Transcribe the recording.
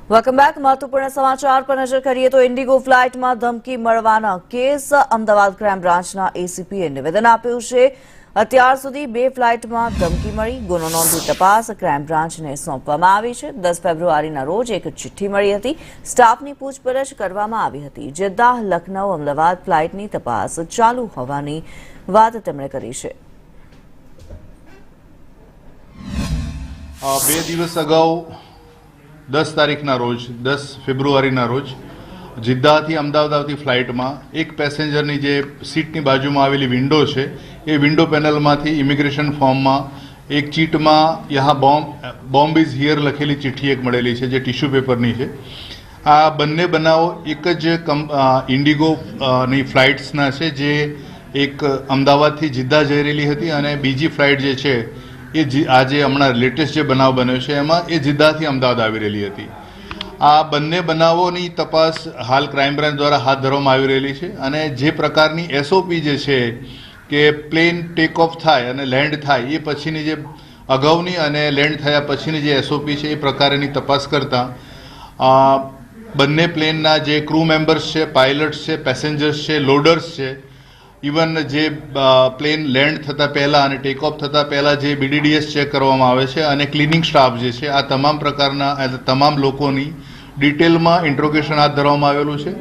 Welcome back. મહત્વપૂર્ણ સમાચાર પર નજર કરીએ તો ઇન્ડિગો ફ્લાઇટમાં ધમકી મળવાના કેસ અમદાવાદ ક્રાઇમ બ્રાન્ચના એસીપીએ નિવેદન આપ્યું છે। અત્યાર સુધી 2 ફ્લાઇટમાં ધમકી મળી ગુનો નોંધી તપાસ ક્રાઇમ બ્રાન્ચને સોંપવામાં આવી છે। 10 ફેબ્રુઆરીના રોજ એક ચિઠ્ઠી મળી હતી। સ્ટાફની પૂછપરછ કરવામાં આવી હતી। જેદ્દાહ લખનઉ અમદાવાદ ફ્લાઇટની તપાસ ચાલુ હોવાની વાત તેમણે કરી છે। 2 દિવસ અગાઉ 10 તારીખના રોજ 10 ફેબ્રુઆરીના રોજ જિદ્દાહથી અમદાવાદ આવતી ફ્લાઇટમાં એક પેસેન્જરની જે સીટની બાજુમાં આવેલી વિન્ડો છે એ વિન્ડો પેનલમાંથી ઇમિગ્રેશન ફોર્મમાં એક ચીટમાં યહાં બોમ્બ ઇઝ હિયર લખેલી ચિઠ્ઠી એક મળેલી છે જે ટિશ્યુ પેપરની છે। આ બંને બનાવો એક જ ઇન્ડિગો ની ફ્લાઇટ્સના છે જે એક અમદાવાદથી જિદ્દાહ જઈ રહેલી હતી અને બીજી ફ્લાઇટ જે છે એ આજે હમણાં લેટેસ્ટ જે બનાવ બન્યો છે એમાં એ જિદ્દાહથી અમદાવાદ આવી રહેલી હતી। આ બંને બનાવોની તપાસ હાલ ક્રાઇમ બ્રાન્ચ દ્વારા હાથ ધરવામાં આવી રહેલી છે અને જે પ્રકારની એસઓપી જે છે કે પ્લેન ટેક ઓફ થાય અને લેન્ડ થાય એ પછીની જે અગાઉની અને લેન્ડ થયા પછીની જે એસઓપી છે એ પ્રકારની તપાસ કરતાં બંને પ્લેનના જે ક્રૂ મેમ્બર્સ છે, પાયલટ્સ છે, પેસેન્જર્સ છે, લોડર્સ છે, ઇવન જે પ્લેન લેન્ડ થતાં પહેલાં અને ટેક ઓફ થતાં પહેલાં જે બીડીડીએસ ચેક કરવામાં આવે છે અને ક્લિનિંગ સ્ટાફ જે છે આ તમામ પ્રકારના તમામ લોકોની ડિટેલમાં ઇન્ટ્રોગેશન હાથ ધરવામાં આવેલું છે।